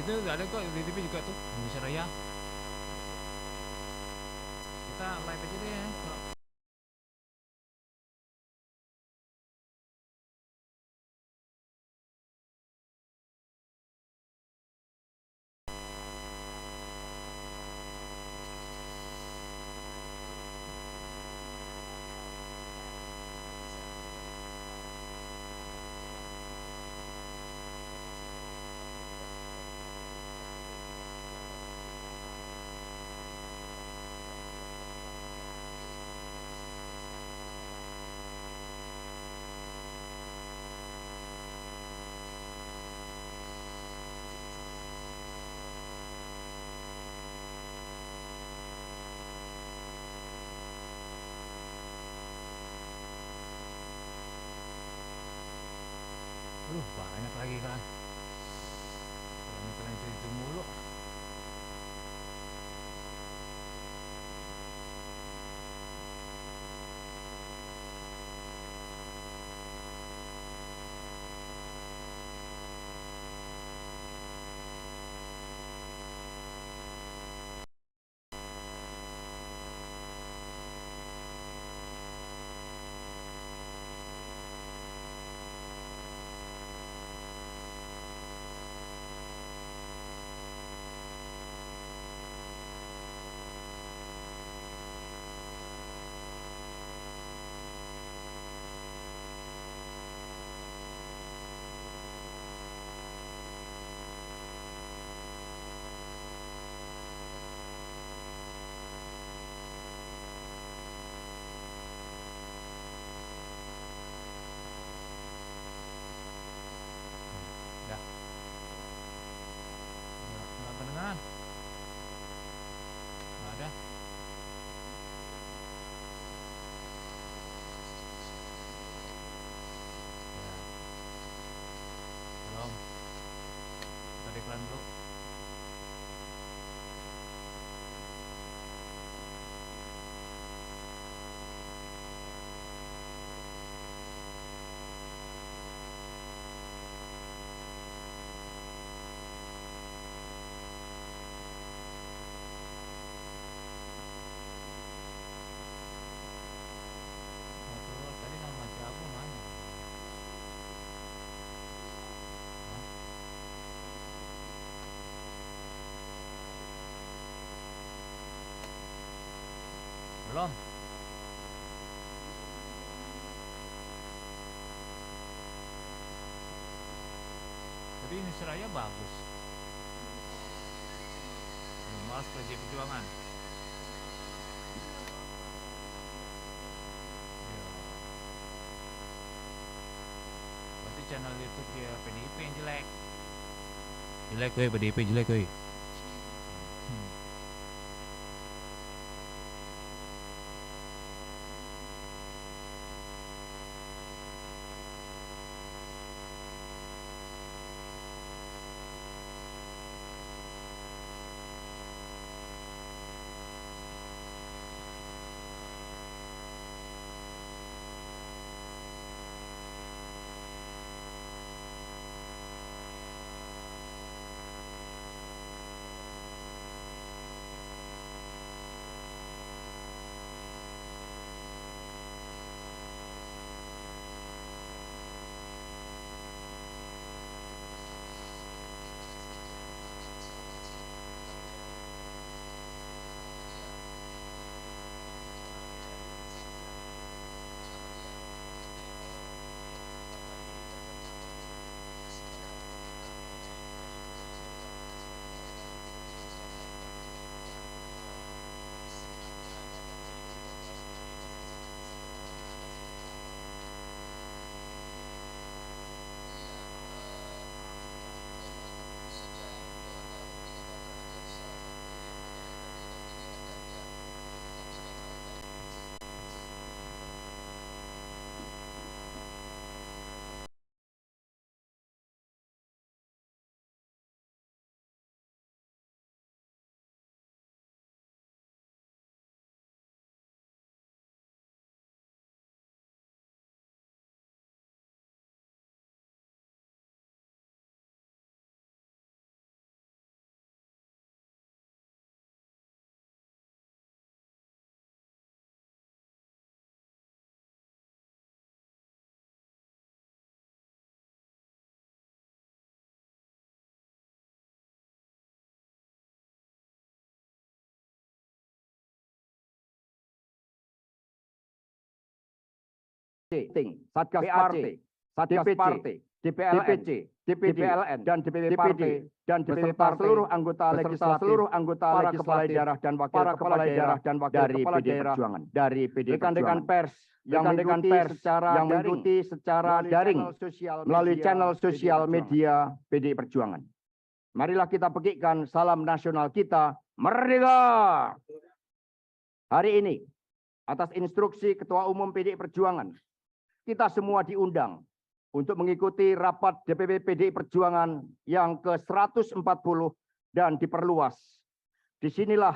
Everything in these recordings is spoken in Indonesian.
Itu ada kok di TV juga tuh Indonesia Raya. Kita live aja deh ya. Banyak lagi kan. Kalau kalian itu mulu. Ya, nggak kedengeran. Nggak ada. Ya, belum. Tadi iklan dulu. Nggak keluar. Tadi nama siapa mana? Hah? Belum. Tapi Indonesia Raya bagus. Mas PJ Perjuangan. Iya. Berarti channel YouTube ya PDIP yang jelek. Jelek weh, PDIP jelek weh. Hmm. Satgas Partai, Satgas Partai, DPC, DPLN, dan DPP Partai, dan beserta seluruh anggota legislatif, para kepala daerah dan wakil kepala daerah dan wakil kepala daerah dari PD Perjuangan. Rekan-rekan pers yang mengikuti secara daring melalui channel sosial media PD Perjuangan. Marilah kita pekikkan salam nasional kita, merdeka! Hari ini, atas instruksi Ketua Umum PD Perjuangan, kita semua diundang untuk mengikuti rapat DPP PDI Perjuangan yang ke-140 dan diperluas. Disinilah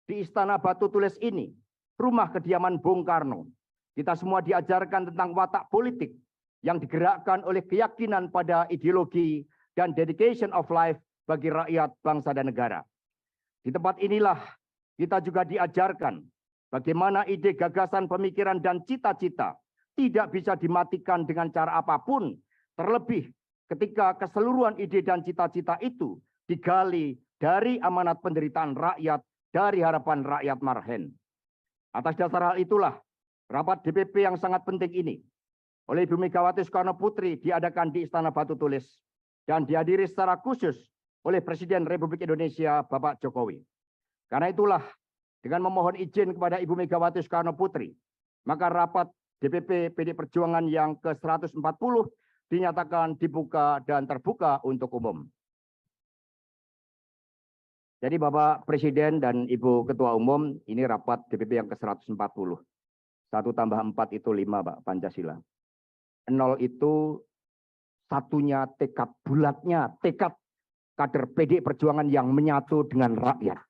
di Istana Batu Tulis ini, rumah kediaman Bung Karno. Kita semua diajarkan tentang watak politik yang digerakkan oleh keyakinan pada ideologi dan dedication of life bagi rakyat, bangsa, dan negara. Di tempat inilah kita juga diajarkan bagaimana ide, gagasan, pemikiran, dan cita-cita tidak bisa dimatikan dengan cara apapun, terlebih ketika keseluruhan ide dan cita-cita itu digali dari amanat penderitaan rakyat, dari harapan rakyat marhen. Atas dasar hal itulah, rapat DPP yang sangat penting ini oleh Ibu Megawati Soekarno Putri diadakan di Istana Batu Tulis dan dihadiri secara khusus oleh Presiden Republik Indonesia Bapak Jokowi. Karena itulah, dengan memohon izin kepada Ibu Megawati Soekarno Putri, maka rapat DPP PD Perjuangan yang ke-140 dinyatakan dibuka dan terbuka untuk umum. Jadi Bapak Presiden dan Ibu Ketua Umum, ini rapat DPP yang ke-140. 1 tambah 4 itu 5, Pak, Pancasila. 0 itu satunya tekad bulatnya, tekad kader PD Perjuangan yang menyatu dengan rakyat.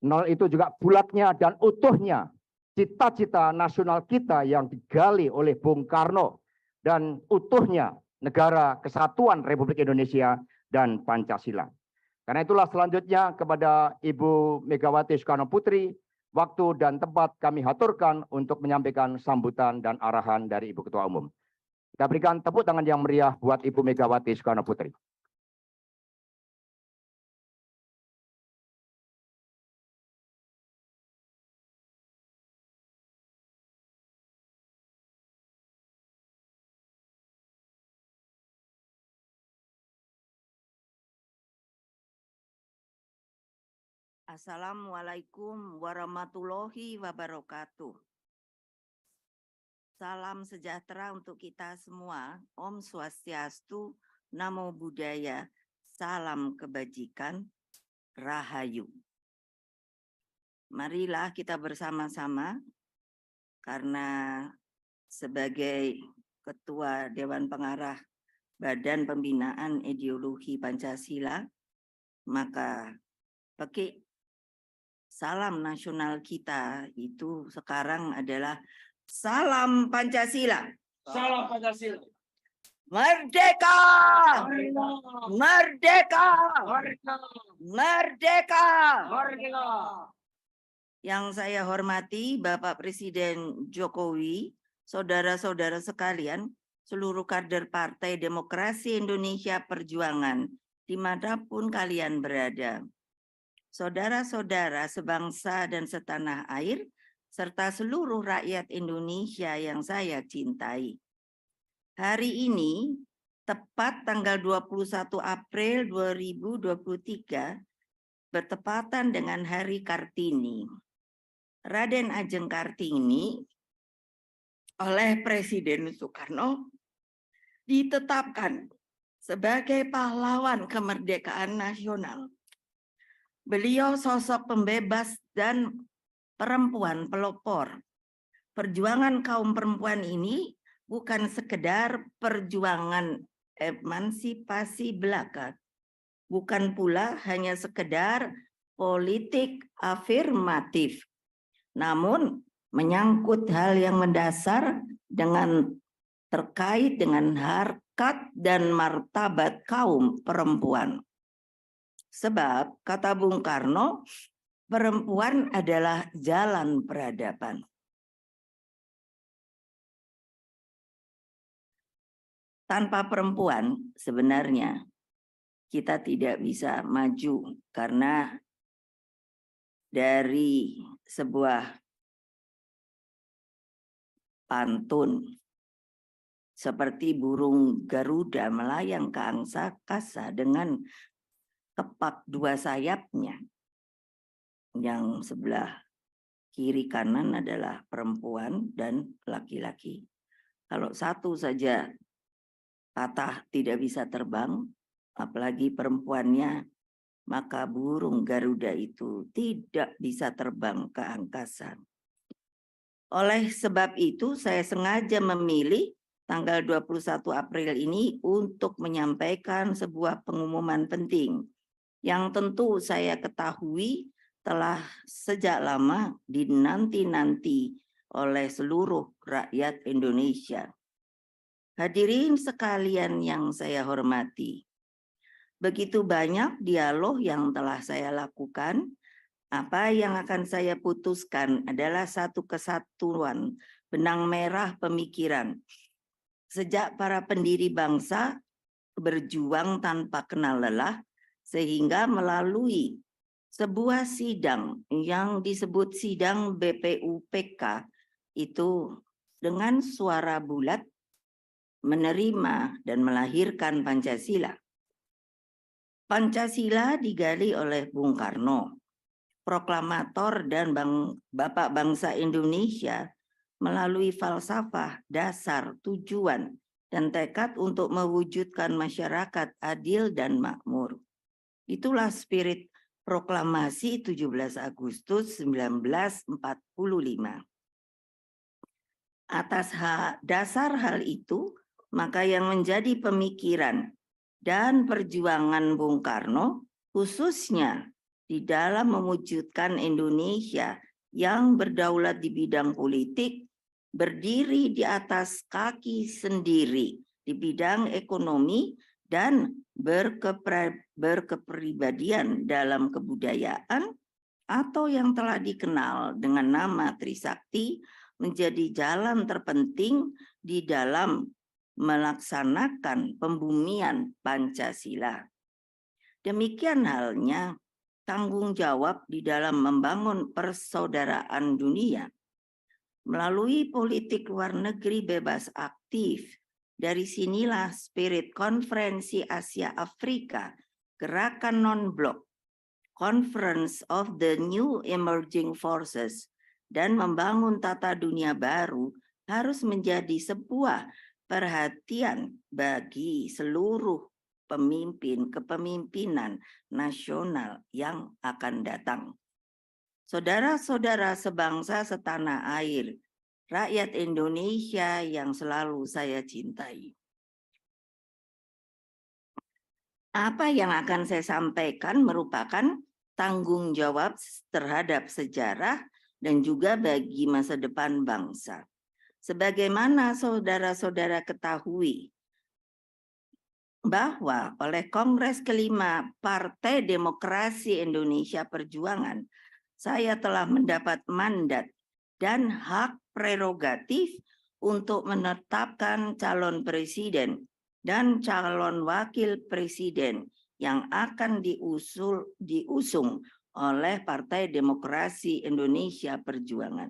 0 itu juga bulatnya dan utuhnya cita-cita nasional kita yang digali oleh Bung Karno dan utuhnya negara kesatuan Republik Indonesia dan Pancasila. Karena itulah selanjutnya kepada Ibu Megawati Soekarno Putri, waktu dan tempat kami haturkan untuk menyampaikan sambutan dan arahan dari Ibu Ketua Umum. Kita berikan tepuk tangan yang meriah buat Ibu Megawati Soekarno Putri. Assalamualaikum warahmatullahi wabarakatuh. Salam sejahtera untuk kita semua. Om Swastiastu, Namo Buddhaya, salam kebajikan, Rahayu. Marilah kita bersama-sama, karena sebagai Ketua Dewan Pengarah Badan Pembinaan Ideologi Pancasila, maka pakai salam nasional kita itu sekarang adalah salam Pancasila. Salam Pancasila. Merdeka! Merdeka! Merdeka! Merdeka! Yang saya hormati Bapak Presiden Jokowi, saudara-saudara sekalian, seluruh kader Partai Demokrasi Indonesia Perjuangan, dimanapun kalian berada. Saudara-saudara sebangsa dan setanah air, serta seluruh rakyat Indonesia yang saya cintai. Hari ini, tepat tanggal 21 April 2023, bertepatan dengan Hari Kartini. Raden Ajeng Kartini oleh Presiden Soekarno ditetapkan sebagai pahlawan kemerdekaan nasional. Beliau sosok pembebas dan perempuan pelopor. Perjuangan kaum perempuan ini bukan sekedar perjuangan emansipasi belaka, bukan pula hanya sekedar politik afirmatif, namun menyangkut hal yang mendasar terkait dengan harkat dan martabat kaum perempuan. Sebab, kata Bung Karno, perempuan adalah jalan peradaban. Tanpa perempuan, sebenarnya kita tidak bisa maju, karena dari sebuah pantun seperti burung Garuda melayang ke angkasa dengan kepak dua sayapnya. Yang sebelah kiri kanan adalah perempuan dan laki-laki. Kalau satu saja patah tidak bisa terbang, apalagi perempuannya, maka burung Garuda itu tidak bisa terbang ke angkasa. Oleh sebab itu, saya sengaja memilih tanggal 21 April ini untuk menyampaikan sebuah pengumuman penting yang tentu saya ketahui telah sejak lama dinanti-nanti oleh seluruh rakyat Indonesia. Hadirin sekalian yang saya hormati, begitu banyak dialog yang telah saya lakukan. Apa yang akan saya putuskan adalah satu kesatuan benang merah pemikiran. Sejak para pendiri bangsa berjuang tanpa kenal lelah, sehingga melalui sebuah sidang yang disebut sidang BPUPK itu dengan suara bulat menerima dan melahirkan Pancasila. Pancasila digali oleh Bung Karno, proklamator dan Bapak Bangsa Indonesia, melalui falsafah, dasar, tujuan, dan tekad untuk mewujudkan masyarakat adil dan makmur. Itulah spirit proklamasi 17 Agustus 1945. Atas dasar hal itu, maka yang menjadi pemikiran dan perjuangan Bung Karno, khususnya di dalam mewujudkan Indonesia yang berdaulat di bidang politik, berdiri di atas kaki sendiri di bidang ekonomi, dan berkepribadian dalam kebudayaan, atau yang telah dikenal dengan nama Trisakti, menjadi jalan terpenting di dalam melaksanakan pembumian Pancasila. Demikian halnya tanggung jawab di dalam membangun persaudaraan dunia. Melalui politik luar negeri bebas aktif, dari sinilah spirit konferensi Asia Afrika, gerakan non-blok, Conference of the New Emerging Forces, dan membangun tata dunia baru harus menjadi sebuah perhatian bagi seluruh pemimpin kepemimpinan nasional yang akan datang. Saudara-saudara sebangsa setanah air, rakyat Indonesia yang selalu saya cintai. Apa yang akan saya sampaikan merupakan tanggung jawab terhadap sejarah dan juga bagi masa depan bangsa. Sebagaimana saudara-saudara ketahui, bahwa oleh Kongres kelima Partai Demokrasi Indonesia Perjuangan, saya telah mendapat mandat dan hak prerogatif untuk menetapkan calon presiden dan calon wakil presiden yang akan diusung oleh Partai Demokrasi Indonesia Perjuangan.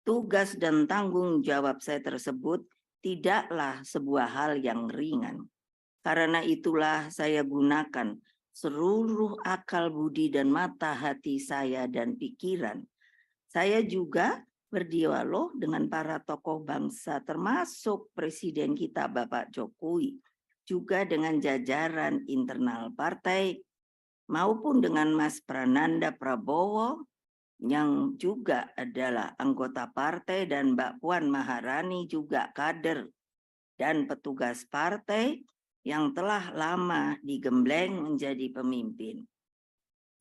Tugas dan tanggung jawab saya tersebut tidaklah sebuah hal yang ringan. Karena itulah saya gunakan seluruh akal budi dan mata hati saya dan pikiran. Saya juga berdialog dengan para tokoh bangsa termasuk Presiden kita Bapak Jokowi, juga dengan jajaran internal partai maupun dengan Mas Prananda Prabowo yang juga adalah anggota partai, dan Mbak Puan Maharani juga kader dan petugas partai yang telah lama digembleng menjadi pemimpin.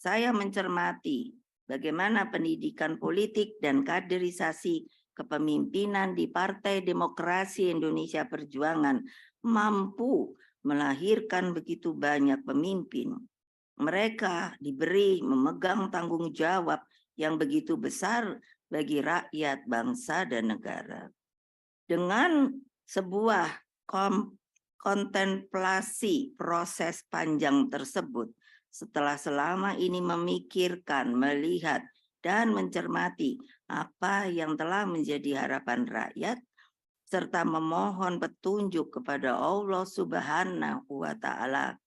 Saya mencermati bagaimana pendidikan politik dan kaderisasi kepemimpinan di Partai Demokrasi Indonesia Perjuangan mampu melahirkan begitu banyak pemimpin. Mereka diberi memegang tanggung jawab yang begitu besar bagi rakyat, bangsa, dan negara. Dengan sebuah kontemplasi proses panjang tersebut, setelah selama ini memikirkan, melihat, dan mencermati apa yang telah menjadi harapan rakyat, serta memohon petunjuk kepada Allah Subhanahu wa Ta'ala.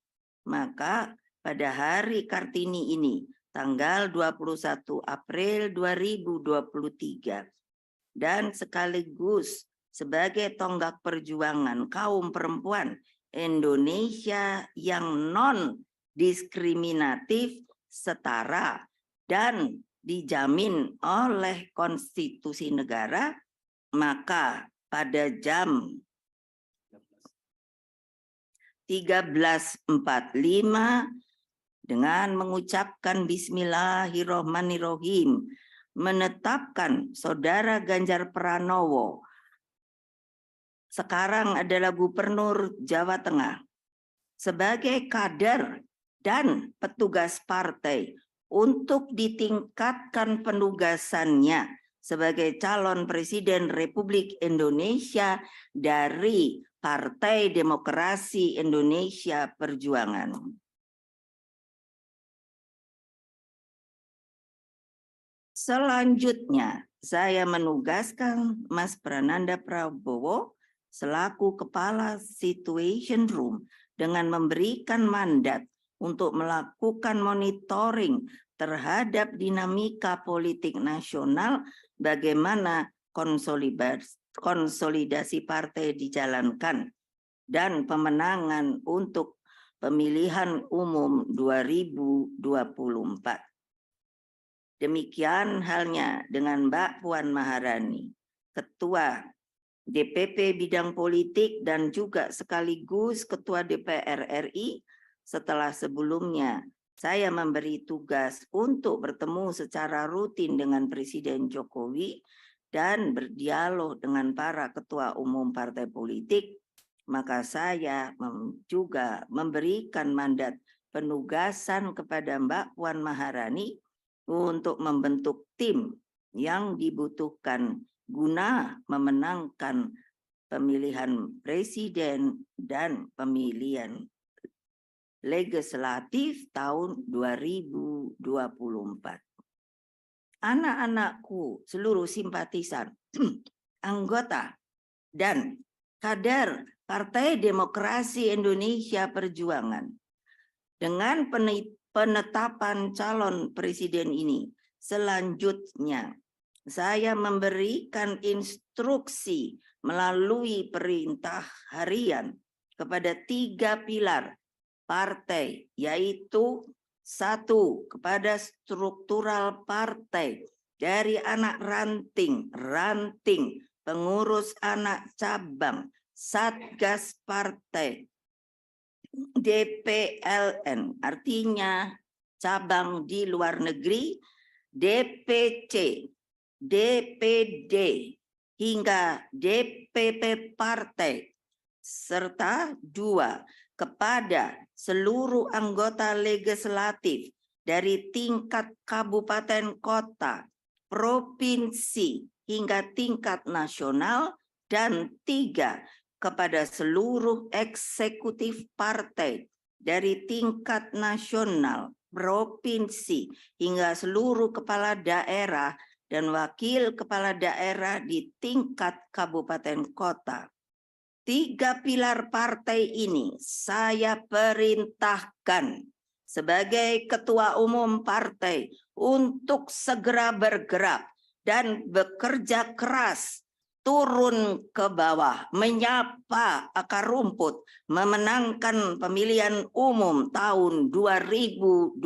Maka pada hari Kartini ini, tanggal 21 April 2023, dan sekaligus sebagai tonggak perjuangan kaum perempuan Indonesia yang non-diskriminatif, setara, dan dijamin oleh konstitusi negara, maka pada jam 13.45 dengan mengucapkan Bismillahirrohmanirrohim, menetapkan Saudara Ganjar Pranowo sekarang adalah Gubernur Jawa Tengah sebagai kader dan petugas partai untuk ditingkatkan penugasannya sebagai calon Presiden Republik Indonesia dari Partai Demokrasi Indonesia Perjuangan. Selanjutnya, saya menugaskan Mas Prananda Prabowo selaku Kepala Situation Room dengan memberikan mandat untuk melakukan monitoring terhadap dinamika politik nasional, bagaimana konsolidasi partai dijalankan, dan pemenangan untuk pemilihan umum 2024. Demikian halnya dengan Mbak Puan Maharani, Ketua DPP Bidang Politik dan juga sekaligus Ketua DPR RI, setelah sebelumnya saya memberi tugas untuk bertemu secara rutin dengan Presiden Jokowi dan berdialog dengan para ketua umum partai politik, maka saya juga memberikan mandat penugasan kepada Mbak Puan Maharani untuk membentuk tim yang dibutuhkan guna memenangkan pemilihan presiden dan pemilihan legislatif tahun 2024. Anak-anakku, seluruh simpatisan, anggota, dan kader Partai Demokrasi Indonesia Perjuangan, dengan penetapan calon presiden ini, selanjutnya saya memberikan instruksi melalui perintah harian kepada 3 pilar partai, yaitu 1, kepada struktural partai dari anak ranting, pengurus anak cabang, satgas partai, DPLN, artinya cabang di luar negeri, DPC, DPD, hingga DPP partai, serta 2, kepada seluruh anggota legislatif dari tingkat kabupaten kota, provinsi, hingga tingkat nasional, dan 3, kepada seluruh eksekutif partai dari tingkat nasional, provinsi, hingga seluruh kepala daerah dan wakil kepala daerah di tingkat kabupaten kota. 3 pilar partai ini saya perintahkan sebagai ketua umum partai untuk segera bergerak dan bekerja keras, turun ke bawah, menyapa akar rumput, memenangkan pemilihan umum tahun 2024.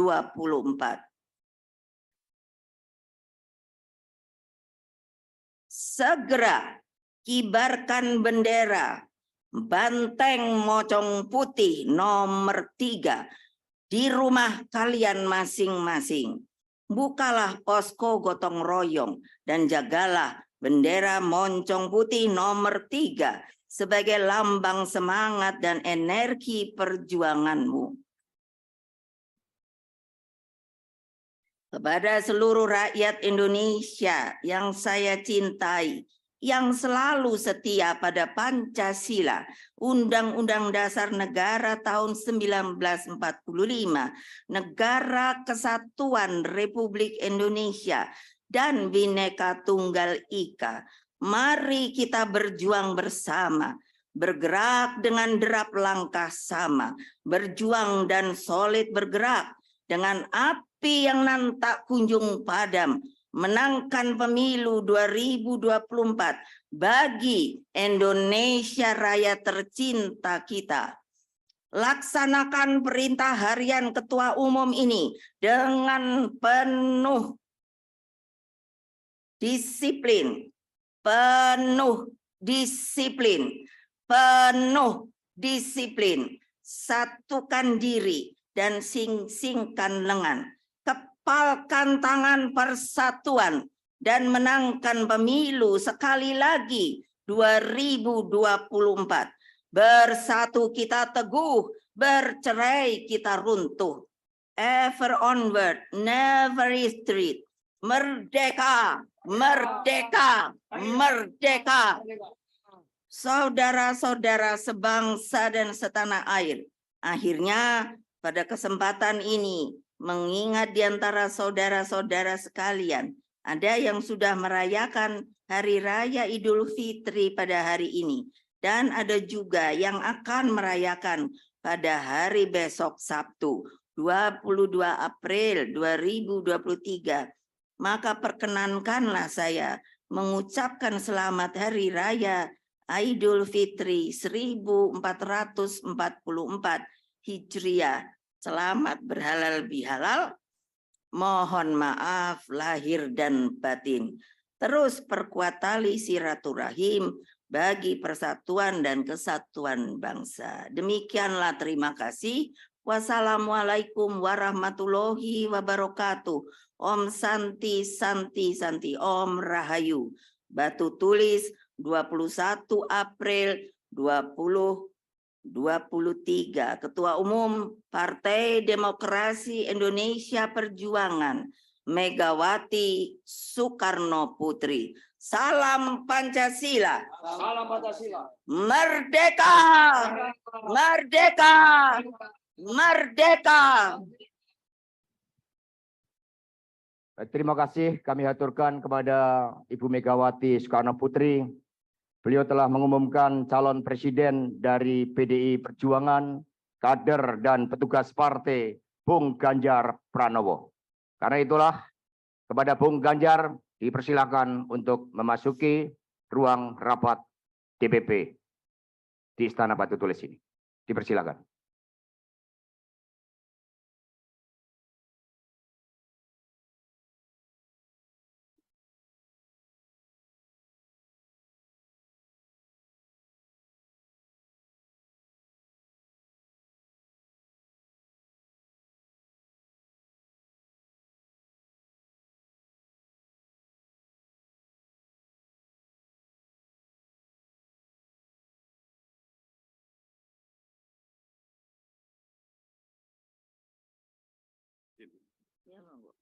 Segera kibarkan bendera Banteng Mocong Putih nomor 3 di rumah kalian masing-masing. Bukalah posko gotong royong dan jagalah bendera Moncong Putih nomor 3 sebagai lambang semangat dan energi perjuanganmu. Kepada seluruh rakyat Indonesia yang saya cintai, yang selalu setia pada Pancasila, Undang-Undang Dasar Negara tahun 1945, Negara Kesatuan Republik Indonesia, dan Bhinneka Tunggal Ika, Mari kita berjuang bersama, bergerak dengan derap langkah sama, berjuang dan solid bergerak dengan api yang nan tak kunjung padam, menangkan pemilu 2024 bagi Indonesia Raya tercinta kita. Laksanakan perintah harian Ketua Umum ini dengan penuh disiplin, penuh disiplin, penuh disiplin. Satukan diri dan sing-singkan lengan. Kepalkan tangan persatuan dan menangkan pemilu sekali lagi 2024. Bersatu kita teguh, bercerai kita runtuh. Ever onward, never retreat. Merdeka, merdeka, merdeka. Saudara-saudara sebangsa dan setanah air, akhirnya pada kesempatan ini mengingat di antara saudara-saudara sekalian, ada yang sudah merayakan Hari Raya Idul Fitri pada hari ini, dan ada juga yang akan merayakan pada hari besok Sabtu, 22 April 2023. Maka perkenankanlah saya mengucapkan selamat Hari Raya Idul Fitri 1444 Hijriah. Selamat berhalal bihalal. Mohon maaf lahir dan batin. Terus perkuat tali silaturahim bagi persatuan dan kesatuan bangsa. Demikianlah, terima kasih. Wassalamualaikum warahmatullahi wabarakatuh. Om Santi Santi Santi, Om Rahayu. Batu tulis 21 April 2023. Ketua Umum Partai Demokrasi Indonesia Perjuangan, Megawati Soekarno Putri. Salam Pancasila. Salam Pancasila. Merdeka! Merdeka! Merdeka! Terima kasih kami haturkan kepada Ibu Megawati Soekarno Putri. Beliau telah mengumumkan calon presiden dari PDI Perjuangan, kader dan petugas partai, Bung Ganjar Pranowo. Karena itulah kepada Bung Ganjar dipersilakan untuk memasuki ruang rapat DPP di Istana Batu Tulis ini. Dipersilakan. Ya, monggo.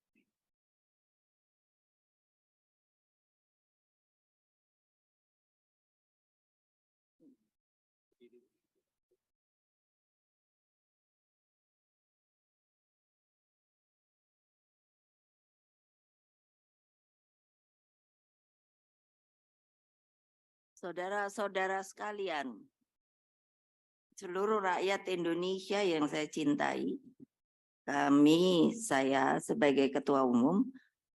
Saudara-saudara sekalian, seluruh rakyat Indonesia yang saya cintai, saya sebagai Ketua Umum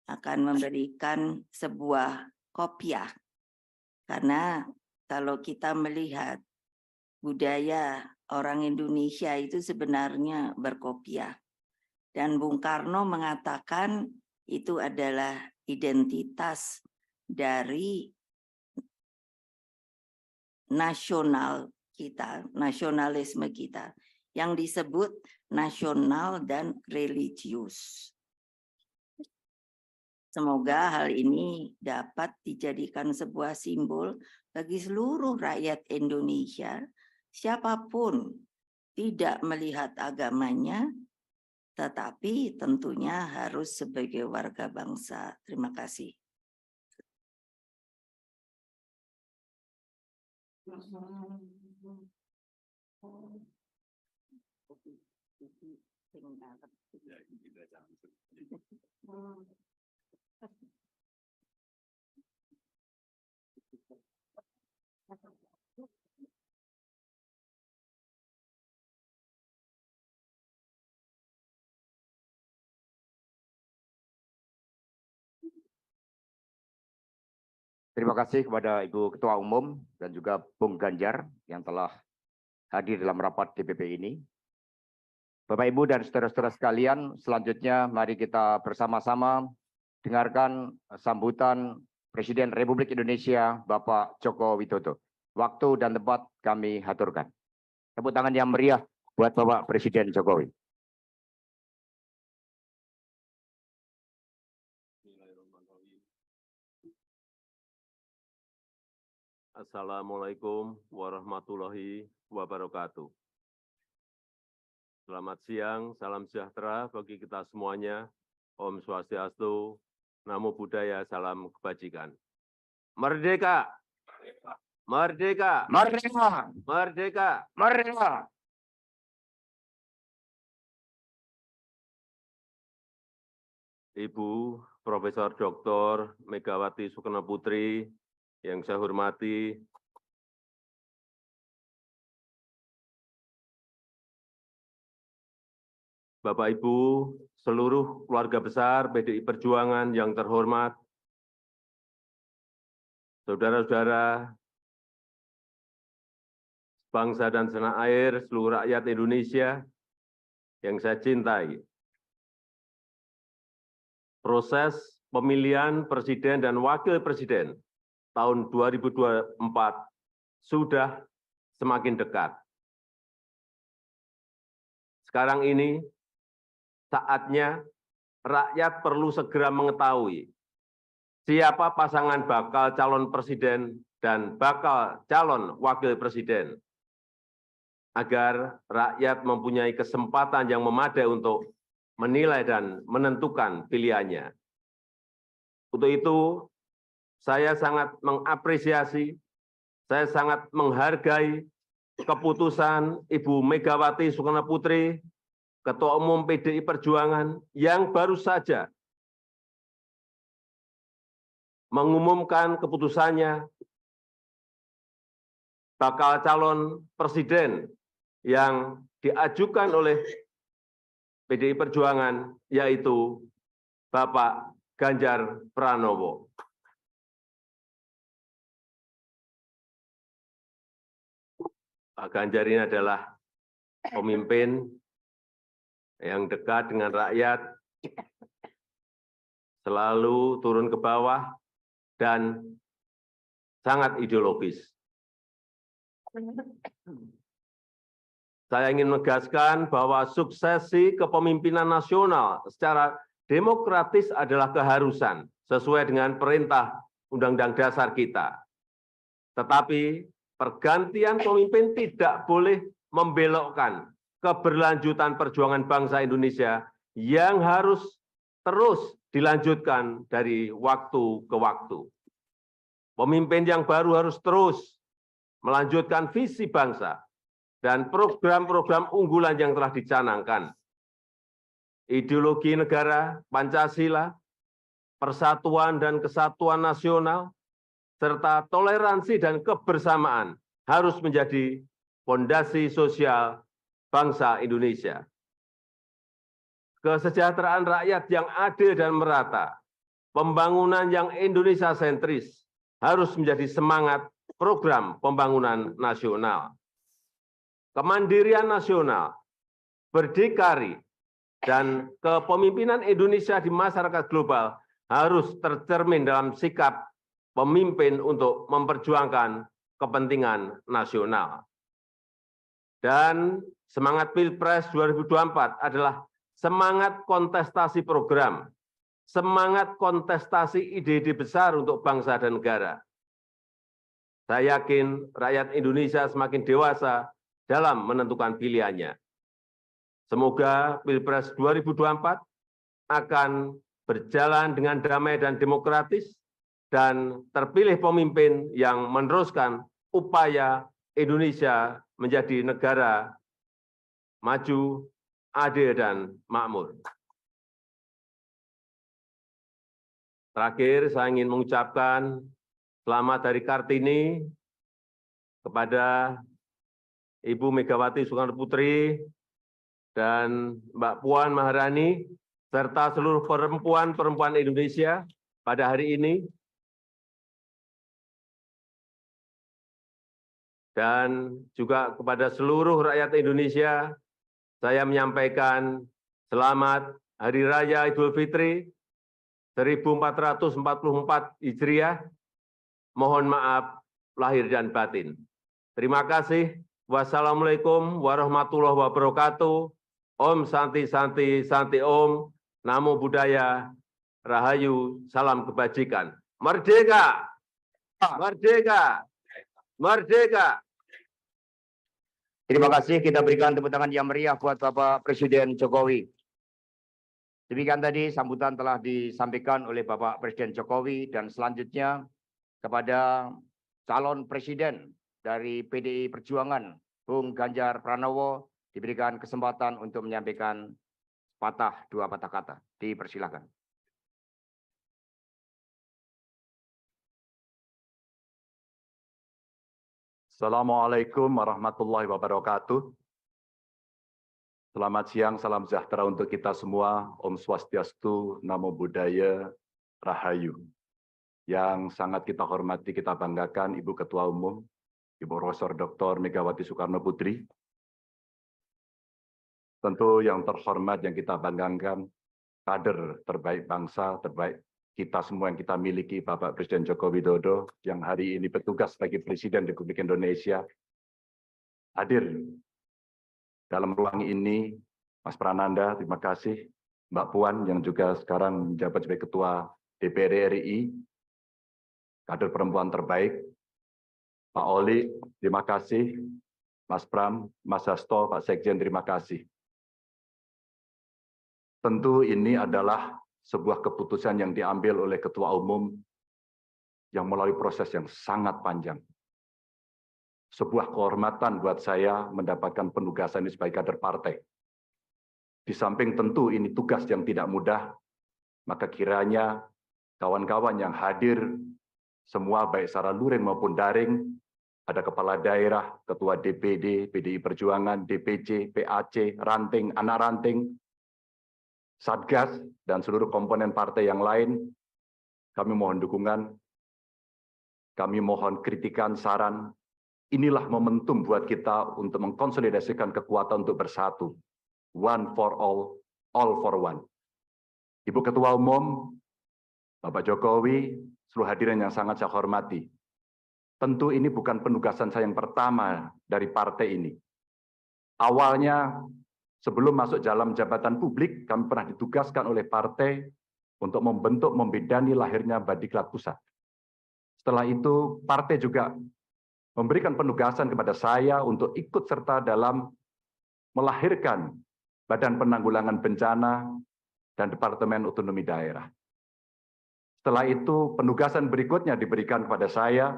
akan memberikan sebuah kopiah. Karena kalau kita melihat budaya orang Indonesia itu sebenarnya berkopiah. Dan Bung Karno mengatakan itu adalah identitas dari nasional kita, nasionalisme kita, yang disebut nasional dan religius. Semoga hal ini dapat dijadikan sebuah simbol bagi seluruh rakyat Indonesia, siapapun, tidak melihat agamanya, tetapi tentunya harus sebagai warga bangsa. Terima kasih. Terima kasih kepada Ibu Ketua Umum dan juga Bung Ganjar yang telah hadir dalam rapat DPP ini. Bapak, Ibu, dan saudara-saudara sekalian, selanjutnya mari kita bersama-sama dengarkan sambutan Presiden Republik Indonesia, Bapak Joko Widodo. Waktu dan tempat kami haturkan. Tepuk tangan yang meriah buat Bapak Presiden Jokowi. Assalamualaikum warahmatullahi wabarakatuh. Selamat siang, salam sejahtera bagi kita semuanya. Om Swastiastu, Namo Buddhaya, salam kebajikan. Merdeka! Merdeka! Merdeka! Merdeka! Merdeka! Ibu Profesor Dr. Megawati Soekarno Putri, yang saya hormati, Bapak Ibu, seluruh keluarga besar PDI Perjuangan yang terhormat, saudara-saudara bangsa dan tanah air, seluruh rakyat Indonesia yang saya cintai. Proses pemilihan presiden dan wakil presiden tahun 2024 sudah semakin dekat. Sekarang ini saatnya rakyat perlu segera mengetahui siapa pasangan bakal calon presiden dan bakal calon wakil presiden, agar rakyat mempunyai kesempatan yang memadai untuk menilai dan menentukan pilihannya. Untuk itu, saya sangat mengapresiasi, saya sangat menghargai keputusan Ibu Megawati Soekarno Putri, Ketua Umum PDI Perjuangan, yang baru saja mengumumkan keputusannya bakal calon presiden yang diajukan oleh PDI Perjuangan, yaitu Bapak Ganjar Pranowo. Pak Ganjar ini adalah pemimpin yang dekat dengan rakyat, selalu turun ke bawah, dan sangat ideologis. Saya ingin menegaskan bahwa suksesi kepemimpinan nasional secara demokratis adalah keharusan sesuai dengan perintah Undang-Undang Dasar kita. Tetapi pergantian pemimpin tidak boleh membelokkan keberlanjutan perjuangan bangsa Indonesia yang harus terus dilanjutkan dari waktu ke waktu. Pemimpin yang baru harus terus melanjutkan visi bangsa dan program-program unggulan yang telah dicanangkan. Ideologi negara, Pancasila, persatuan dan kesatuan nasional, serta toleransi dan kebersamaan harus menjadi fondasi sosial bangsa Indonesia. Kesejahteraan rakyat yang adil dan merata, pembangunan yang Indonesia sentris harus menjadi semangat program pembangunan nasional. Kemandirian nasional, berdikari, dan kepemimpinan Indonesia di masyarakat global harus tercermin dalam sikap pemimpin untuk memperjuangkan kepentingan nasional. Dan semangat Pilpres 2024 adalah semangat kontestasi program, semangat kontestasi ide-ide besar untuk bangsa dan negara. Saya yakin rakyat Indonesia semakin dewasa dalam menentukan pilihannya. Semoga Pilpres 2024 akan berjalan dengan damai dan demokratis, dan terpilih pemimpin yang meneruskan upaya Indonesia menjadi negara maju, adil, dan makmur. Terakhir, saya ingin mengucapkan selamat dari Kartini kepada Ibu Megawati Soekarno Putri dan Mbak Puan Maharani, serta seluruh perempuan-perempuan Indonesia pada hari ini. dan juga kepada seluruh rakyat Indonesia, saya menyampaikan selamat Hari Raya Idul Fitri 1444 Hijriah. Mohon maaf lahir dan batin. Terima kasih. Wassalamualaikum warahmatullahi wabarakatuh. Om Santi Santi Santi Om. Namo Buddhaya. Rahayu. Salam kebajikan. Merdeka! Merdeka! Merdeka! Terima kasih, kita berikan tepuk tangan yang meriah buat Bapak Presiden Jokowi. Demikian tadi sambutan telah disampaikan oleh Bapak Presiden Jokowi, dan selanjutnya kepada calon presiden dari PDI Perjuangan, Bung Ganjar Pranowo, diberikan kesempatan untuk menyampaikan dua patah kata. Dipersilakan. Assalamualaikum warahmatullahi wabarakatuh. Selamat siang, salam sejahtera untuk kita semua. Om Swastiastu, Namo Buddhaya, Rahayu. Yang sangat kita hormati, kita banggakan Ibu Ketua Umum, Ibu Profesor Dr. Megawati Soekarno Putri. Tentu yang terhormat yang kita banggakan, kader terbaik bangsa, terbaik kita semua yang kita miliki, Bapak Presiden Joko Widodo, yang hari ini bertugas sebagai Presiden Republik Indonesia, hadir dalam ruang ini. Mas Prananda, terima kasih. Mbak Puan, yang juga sekarang menjabat sebagai Ketua DPR RI, kader perempuan terbaik. Pak Oli, terima kasih. Mas Pram, Mas Hasto, Pak Sekjen, terima kasih. Tentu ini adalah sebuah keputusan yang diambil oleh Ketua Umum yang melalui proses yang sangat panjang. Sebuah kehormatan buat saya mendapatkan penugasan ini sebagai kader partai. Di samping tentu ini tugas yang tidak mudah, maka kiranya kawan-kawan yang hadir, semua baik secara luring maupun daring, ada kepala daerah, ketua DPD, PDI Perjuangan, DPC, PAC, ranting, anak ranting, Satgas, dan seluruh komponen partai yang lain, kami mohon dukungan, kami mohon kritikan, saran. Inilah momentum buat kita untuk mengkonsolidasikan kekuatan untuk bersatu. One for all for one. Ibu Ketua Umum, Bapak Jokowi, seluruh hadirin yang sangat saya hormati. Tentu ini bukan penugasan saya yang pertama dari partai ini. Awalnya, sebelum masuk dalam jabatan publik, kami pernah ditugaskan oleh partai untuk membentuk, membidani lahirnya Badiklat Pusat. Setelah itu, partai juga memberikan penugasan kepada saya untuk ikut serta dalam melahirkan Badan Penanggulangan Bencana dan Departemen Otonomi Daerah. Setelah itu, penugasan berikutnya diberikan kepada saya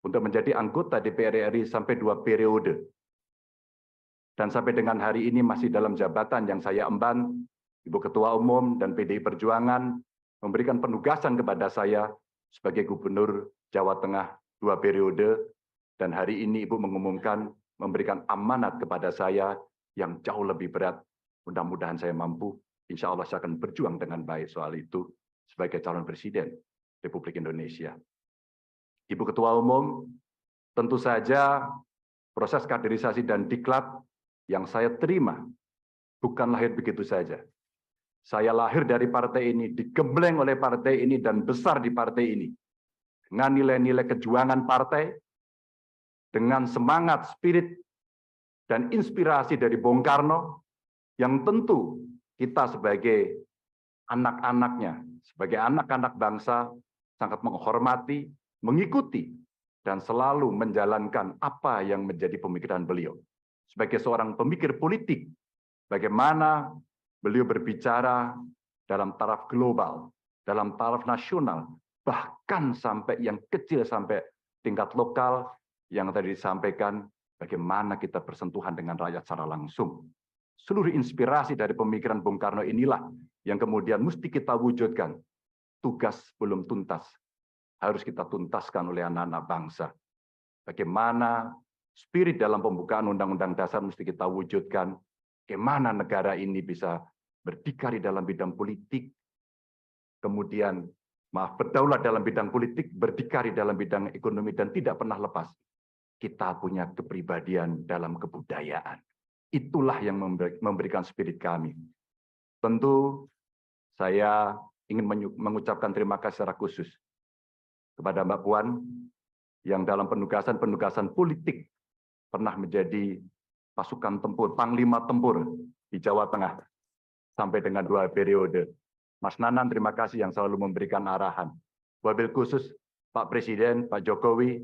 untuk menjadi anggota DPR RI sampai 2 periode. Dan sampai dengan hari ini masih dalam jabatan yang saya emban, Ibu Ketua Umum dan PDI Perjuangan memberikan penugasan kepada saya sebagai Gubernur Jawa Tengah 2 periode, dan hari ini Ibu mengumumkan memberikan amanat kepada saya yang jauh lebih berat. Mudah-mudahan saya mampu, insya Allah saya akan berjuang dengan baik soal itu sebagai calon Presiden Republik Indonesia. Ibu Ketua Umum, tentu saja proses kaderisasi dan diklat yang saya terima bukan lahir begitu saja. Saya lahir dari partai ini, digembleng oleh partai ini, dan besar di partai ini. Dengan nilai-nilai kejuangan partai, dengan semangat, spirit, dan inspirasi dari Bung Karno, yang tentu kita sebagai anak-anaknya, sebagai anak-anak bangsa, sangat menghormati, mengikuti, dan selalu menjalankan apa yang menjadi pemikiran beliau. Sebagai seorang pemikir politik, bagaimana beliau berbicara dalam taraf global, dalam taraf nasional, bahkan sampai yang kecil, sampai tingkat lokal, yang tadi disampaikan, bagaimana kita bersentuhan dengan rakyat secara langsung. Seluruh inspirasi dari pemikiran Bung Karno inilah yang kemudian mesti kita wujudkan. Tugas belum tuntas, harus kita tuntaskan oleh anak-anak bangsa. Bagaimana spirit dalam pembukaan Undang-Undang Dasar mesti kita wujudkan. Bagaimana negara ini bisa berdikari dalam bidang politik, kemudian berdaulat dalam bidang politik, berdikari dalam bidang ekonomi, dan tidak pernah lepas kita punya kepribadian dalam kebudayaan. Itulah yang memberikan spirit kami. Tentu saya ingin mengucapkan terima kasih secara khusus kepada Mbak Puan yang dalam penugasan politik pernah menjadi pasukan tempur, panglima tempur di Jawa Tengah sampai dengan 2 periode. Mas Nanan, terima kasih yang selalu memberikan arahan. Wabil khusus Pak Presiden, Pak Jokowi,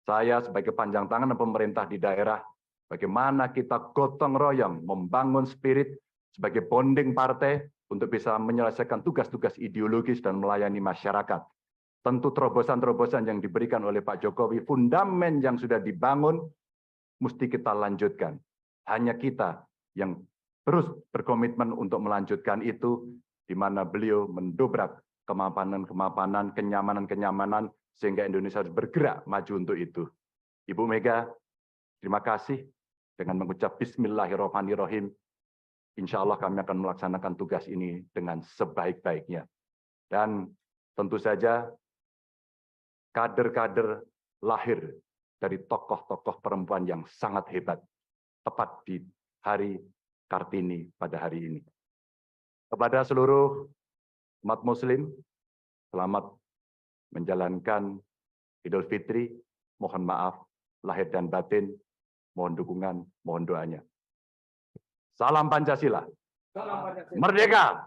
saya sebagai panjang tangan pemerintah di daerah, bagaimana kita gotong royong membangun spirit sebagai bonding partai untuk bisa menyelesaikan tugas-tugas ideologis dan melayani masyarakat. Tentu terobosan-terobosan yang diberikan oleh Pak Jokowi, fundamen yang sudah dibangun, mesti kita lanjutkan. Hanya kita yang terus berkomitmen untuk melanjutkan itu, di mana beliau mendobrak kemapanan-kemapanan, kenyamanan-kenyamanan, sehingga Indonesia harus bergerak maju untuk itu. Ibu Mega, terima kasih. Dengan mengucap Bismillahirrahmanirrahim, insya Allah kami akan melaksanakan tugas ini dengan sebaik-baiknya. Dan tentu saja kader-kader lahir dari tokoh-tokoh perempuan yang sangat hebat, tepat di hari Kartini pada hari ini. Kepada seluruh umat Muslim, selamat menjalankan Idul Fitri, mohon maaf lahir dan batin, mohon dukungan, mohon doanya. Salam Pancasila. Merdeka.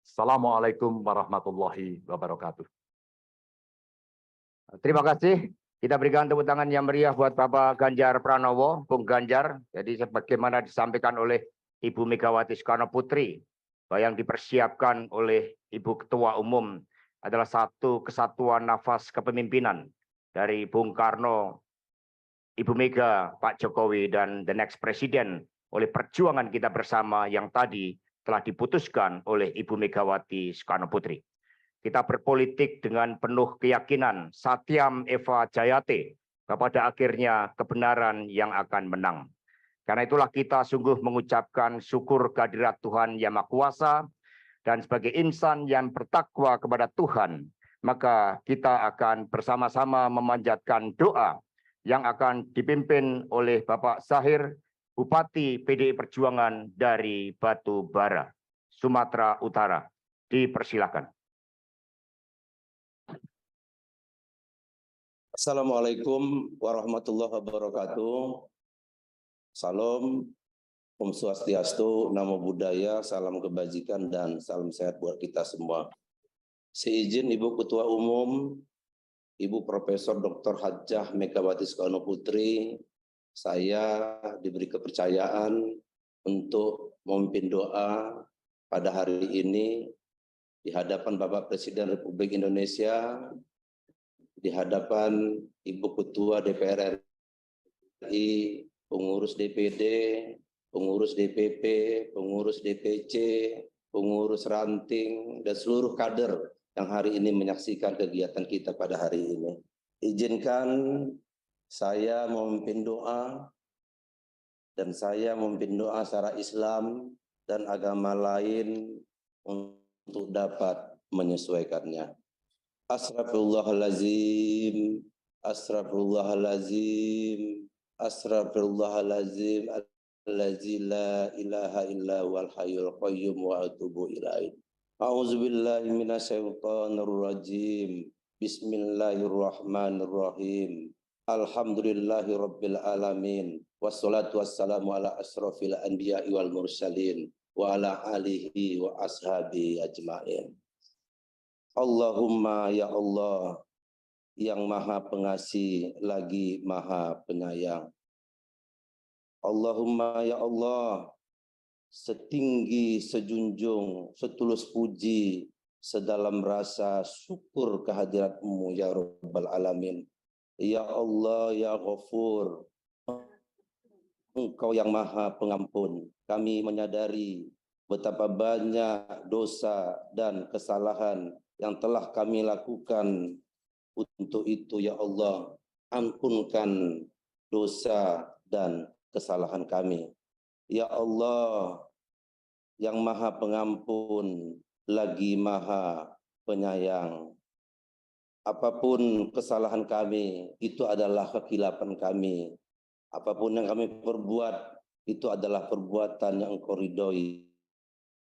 Assalamualaikum warahmatullahi wabarakatuh. Terima kasih. Kita berikan tepuk tangan yang meriah buat Bapak Ganjar Pranowo, Bung Ganjar. Jadi sebagaimana disampaikan oleh Ibu Megawati Soekarno Putri, bahwa yang dipersiapkan oleh Ibu Ketua Umum adalah satu kesatuan nafas kepemimpinan dari Bung Karno, Ibu Mega, Pak Jokowi, dan the next Presiden oleh perjuangan kita bersama yang tadi telah diputuskan oleh Ibu Megawati Soekarno Putri. Kita berpolitik dengan penuh keyakinan, Satyam Eva Jayate, bahwa pada akhirnya kebenaran yang akan menang. Karena itulah kita sungguh mengucapkan syukur kehadirat Tuhan Yang Maha Kuasa, dan sebagai insan yang bertakwa kepada Tuhan, maka kita akan bersama-sama memanjatkan doa yang akan dipimpin oleh Bapak Zahir, Bupati PDI Perjuangan dari Batu Bara, Sumatera Utara. Dipersilakan. Assalamualaikum warahmatullahi wabarakatuh. Salam, Om Swastiastu, Namo Buddhaya, salam kebajikan dan salam sehat buat kita semua. Seizin Ibu Ketua Umum, Ibu Profesor Dr. Hajah Megawati Soekarno Putri, saya diberi kepercayaan untuk memimpin doa pada hari ini di hadapan Bapak Presiden Republik Indonesia, di hadapan Ibu Ketua DPR RI, pengurus DPD, pengurus DPP, pengurus DPC, pengurus ranting, dan seluruh kader yang hari ini menyaksikan kegiatan kita pada hari ini. Izinkan saya memimpin doa, dan saya memimpin doa secara Islam dan agama lain untuk dapat menyesuaikannya. Astaghfirullahalazim, astaghfirullahalazim, astaghfirullahalazim, allazi la ilaha illa huwal hayyul qayyum wa atubu ilaih. A'udzubillahi minasyaitonir rajim. Bismillahirrahmanirrahim. Alhamdulillahirabbil alamin. Wassalatu wassalamu ala asrofil anbiya'i wal mursalin wa ala alihi wa ashabi ajmain. Allahumma ya Allah, yang maha pengasih lagi maha penyayang. Allahumma ya Allah, setinggi, sejunjung, setulus puji, sedalam rasa syukur kehadirat-Mu ya Rabbal Alamin. Ya Allah, ya Ghafur, Engkau yang maha pengampun. Kami menyadari betapa banyak dosa dan kesalahan yang telah kami lakukan. Untuk itu ya Allah, ampunkan dosa dan kesalahan kami. Ya Allah, yang maha pengampun lagi maha penyayang. apapun kesalahan kami, itu adalah kekilapan kami. Apapun yang kami perbuat, itu adalah perbuatan yang Engkau ridhoi.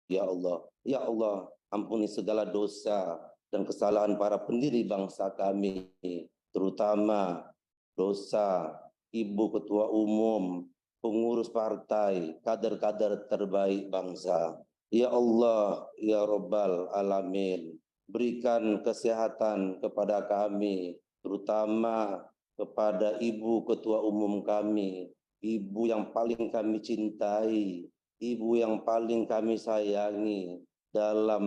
Ya Allah, ampuni segala dosa dan kesalahan para pendiri bangsa kami, terutama dosa Ibu Ketua Umum, pengurus partai, kader-kader terbaik bangsa. Ya Allah, ya Rabbal Alamin, berikan kesehatan kepada kami, terutama kepada Ibu Ketua Umum kami, Ibu yang paling kami cintai, Ibu yang paling kami sayangi dalam